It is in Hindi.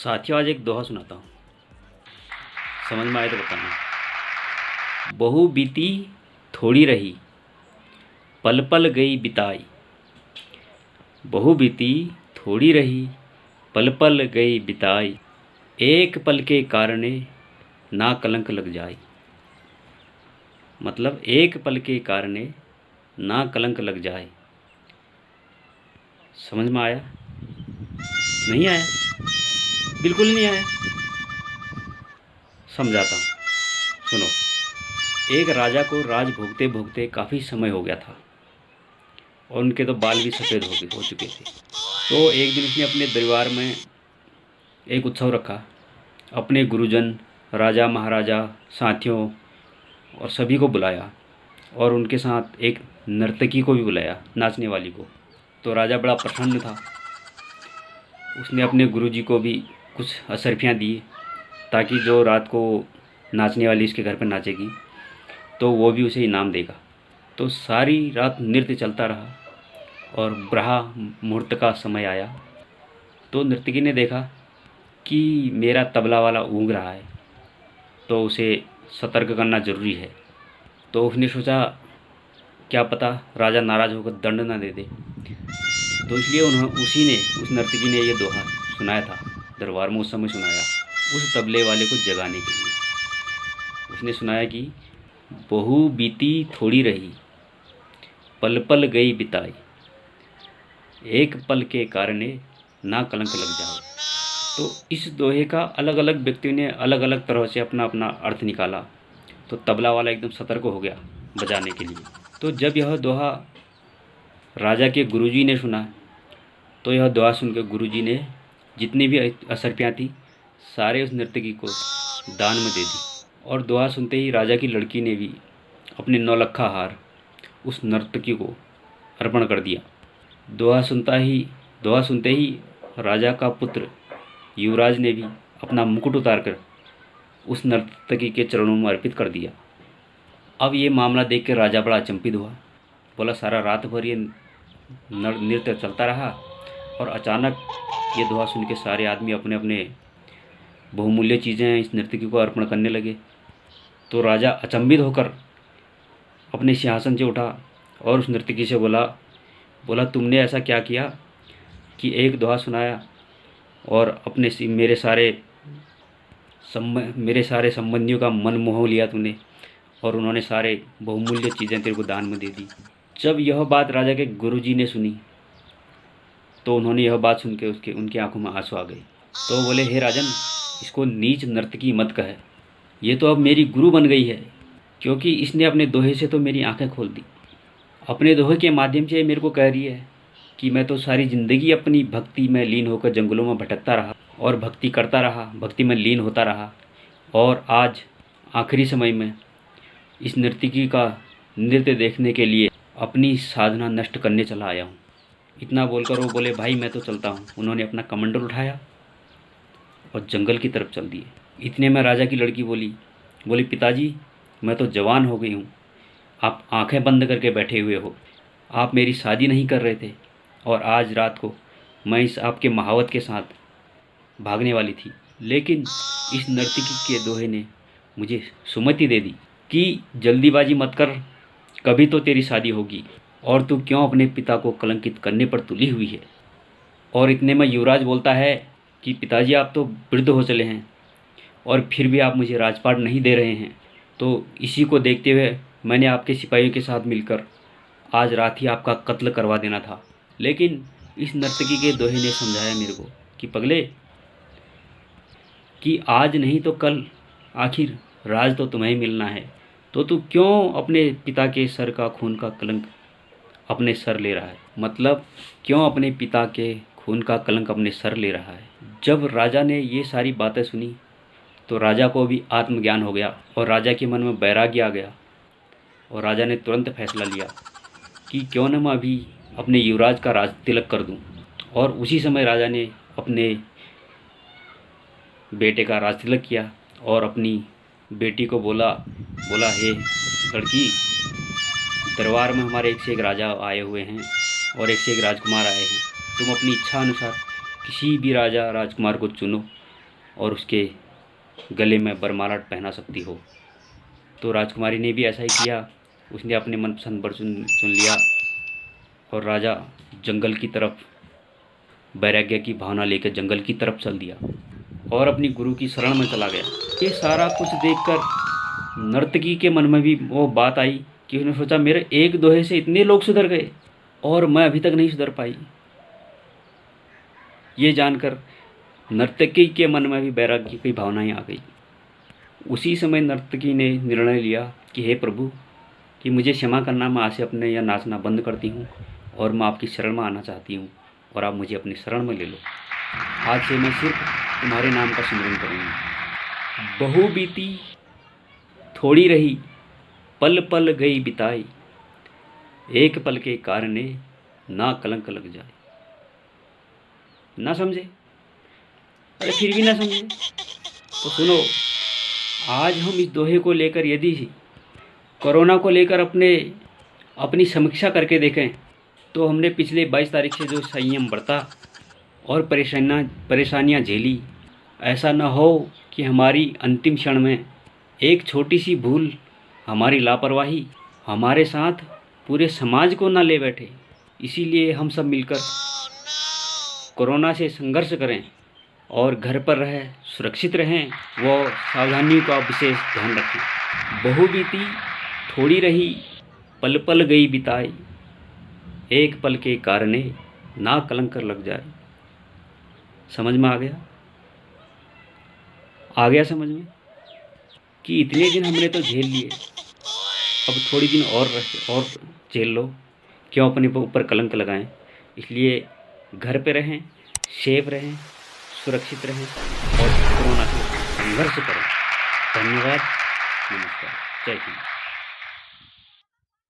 साथियों, आज एक दोहा सुनाता हूँ। समझ में आए तो बताना। बहू बीती थोड़ी रही, पल पल गई बिताई। बहू बीती थोड़ी रही, पल पल गई बिताई। एक पल के कारणे ना कलंक लग जाए। मतलब एक पल के कारणे ना कलंक लग जाए। समझ में आया? नहीं आया? बिल्कुल नहीं आया। समझाता हूँ, सुनो। एक राजा को राज भोगते भोगते काफ़ी समय हो गया था और उनके तो बाल भी सफ़ेद हो चुके थे। तो एक दिन उसने अपने दरबार में एक उत्सव रखा। अपने गुरुजन, राजा महाराजा, साथियों और सभी को बुलाया और उनके साथ एक नर्तकी को भी बुलाया, नाचने वाली को। तो राजा बड़ा प्रसन्न था। उसने अपने गुरुजी को भी कुछ असरफियाँ दी ताकि जो रात को नाचने वाली इसके घर पर नाचेगी तो वो भी उसे इनाम देगा। तो सारी रात नृत्य चलता रहा और ब्रह्म मुहूर्त का समय आया तो नर्तकी ने देखा कि मेरा तबला वाला ऊँग रहा है, तो उसे सतर्क करना ज़रूरी है। तो उसने सोचा क्या पता राजा नाराज़ होकर दंड ना दे दे। तो इसलिए उस नर्तकी ने ये दोहा सुनाया था, दरबार में उस समय सुनाया, उस तबले वाले को जगाने के लिए। उसने सुनाया कि बहू बीती थोड़ी रही, पल पल गई बिताई। एक पल के कारणे ना कलंक लग जाए। तो इस दोहे का अलग अलग व्यक्तियों ने अलग अलग तरह से अपना अपना अर्थ निकाला। तो तबला वाला एकदम सतर्क हो गया बजाने के लिए। तो जब यह दोहा राजा के गुरुजी ने सुना तो यह दोहा सुनकर गुरुजी ने जितनी भी असरफियाँ थी सारे उस नर्तकी को दान में दे दी। और दोहा सुनते ही राजा की लड़की ने भी अपने नौलखा हार उस नर्तकी को अर्पण कर दिया। दोहा सुनते ही राजा का पुत्र युवराज ने भी अपना मुकुट उतारकर उस नर्तकी के चरणों में अर्पित कर दिया। अब ये मामला देख कर राजा बड़ा अचंभित हुआ। बोला सारा रात भर ये नृत्य चलता रहा और अचानक ये दोहा सुन के सारे आदमी अपने अपने बहुमूल्य चीज़ें इस नर्तकी को अर्पण करने लगे। तो राजा अचंभित होकर अपने सिंहासन से उठा और उस नर्तकी से बोला तुमने ऐसा क्या किया कि एक दोहा सुनाया और अपने मेरे सारे संबंधियों का मन मोह लिया तूने और उन्होंने सारे बहुमूल्य चीज़ें तेरे को दान में दे दी। जब यह बात राजा के गुरुजी ने सुनी तो उन्होंने यह बात सुन के उनकी आंखों में आंसू आ गए। तो बोले हे राजन, इसको नीच नर्तकी मत कह, ये तो अब मेरी गुरु बन गई है, क्योंकि इसने अपने दोहे से तो मेरी आंखें खोल दी। अपने दोहे के माध्यम से मेरे को कह रही है कि मैं तो सारी ज़िंदगी अपनी भक्ति में लीन होकर जंगलों में भटकता रहा और भक्ति करता रहा, भक्ति में लीन होता रहा, और आज आखिरी समय में इस नर्तकी का नृत्य देखने के लिए अपनी साधना नष्ट करने चला आया हूँ। इतना बोलकर वो बोले भाई मैं तो चलता हूँ। उन्होंने अपना कमंडल उठाया और जंगल की तरफ चल दिए। इतने में राजा की लड़की बोली पिताजी, मैं तो जवान हो गई हूँ, आप आंखें बंद करके बैठे हुए हो, आप मेरी शादी नहीं कर रहे थे और आज रात को मैं इस आपके महावत के साथ भागने वाली थी, लेकिन इस नर्तकी के दोहे ने मुझे सुमति दे दी कि जल्दीबाजी मत कर, कभी तो तेरी शादी होगी और तू क्यों अपने पिता को कलंकित करने पर तुली हुई है। और इतने में युवराज बोलता है कि पिताजी आप तो वृद्ध हो चले हैं और फिर भी आप मुझे राजपाट नहीं दे रहे हैं। तो इसी को देखते हुए मैंने आपके सिपाहियों के साथ मिलकर आज रात ही आपका कत्ल करवा देना था। लेकिन इस नर्तकी के दोहे ने समझाया मेरे को कि पगले, कि आज नहीं तो कल आखिर राज तो तुम्हें ही मिलना है, तो तू क्यों अपने पिता के सर का खून का कलंक अपने सर ले रहा है। मतलब क्यों अपने पिता के खून का कलंक अपने सर ले रहा है। जब राजा ने ये सारी बातें सुनी तो राजा को भी आत्मज्ञान हो गया और राजा के मन में वैराग्य आ गया और राजा ने तुरंत फैसला लिया कि क्यों न मैं अभी अपने युवराज का राज तिलक कर दूं। और उसी समय राजा ने अपने बेटे का राज तिलक किया और अपनी बेटी को बोला हे लड़की, दरबार में हमारे एक से एक राजा आए हुए हैं और एक से एक राजकुमार आए हैं, तुम अपनी इच्छा अनुसार किसी भी राजा राजकुमार को चुनो और उसके गले में बरमाला पहना सकती हो। तो राजकुमारी ने भी ऐसा ही किया। उसने अपने मनपसंद वर चुन लिया और राजा जंगल की तरफ वैराग्य की भावना लेकर जंगल की तरफ चल दिया और अपनी गुरु की शरण में चला गया। ये सारा कुछ देखकर नर्तकी के मन में भी वो बात आई कि उसने सोचा, मेरे एक दोहे से इतने लोग सुधर गए और मैं अभी तक नहीं सुधर पाई। ये जानकर नर्तकी के मन में भी वैराग्य की भावनाएं आ गई। उसी समय नर्तकी ने निर्णय लिया कि हे प्रभु, कि मुझे क्षमा करना, मैं आज से अपने यह नाचना बंद करती हूँ और मैं आपकी शरण में आना चाहती हूँ और आप मुझे अपनी शरण में ले लो। आज से मैं सिर्फ तुम्हारे नाम का सिमरन करूँगी। बहु बीती थोड़ी रही, पल पल गई बिताई, एक पल के कारणे ना कलंक लग जाए। ना समझे? अरे फिर भी ना समझे तो सुनो। आज हम इस दोहे को लेकर यदि कोरोना को लेकर अपनी समीक्षा करके देखें तो हमने पिछले 22 तारीख से जो संयम बरता और परेशानियां झेली, ऐसा न हो कि हमारी अंतिम क्षण में एक छोटी सी भूल, हमारी लापरवाही हमारे साथ पूरे समाज को ना ले बैठे। इसीलिए हम सब मिलकर कोरोना से संघर्ष करें और घर पर रहें, सुरक्षित रहें, वो सावधानियों का विशेष ध्यान रखें। बहु बीती थोड़ी रही, पल पल गई बिताई, एक पल के कारणे ना कलंक लग जाए। समझ में आ गया? आ गया समझ में कि इतने दिन हमने तो झेल लिए, अब थोड़ी दिन और झेल लो, क्यों अपने ऊपर कलंक लगाएं। इसलिए घर पे रहें, सेफ रहें, सुरक्षित रहें और कोरोना से संघर्ष करें। धन्यवाद, नमस्कार, जय हिंद।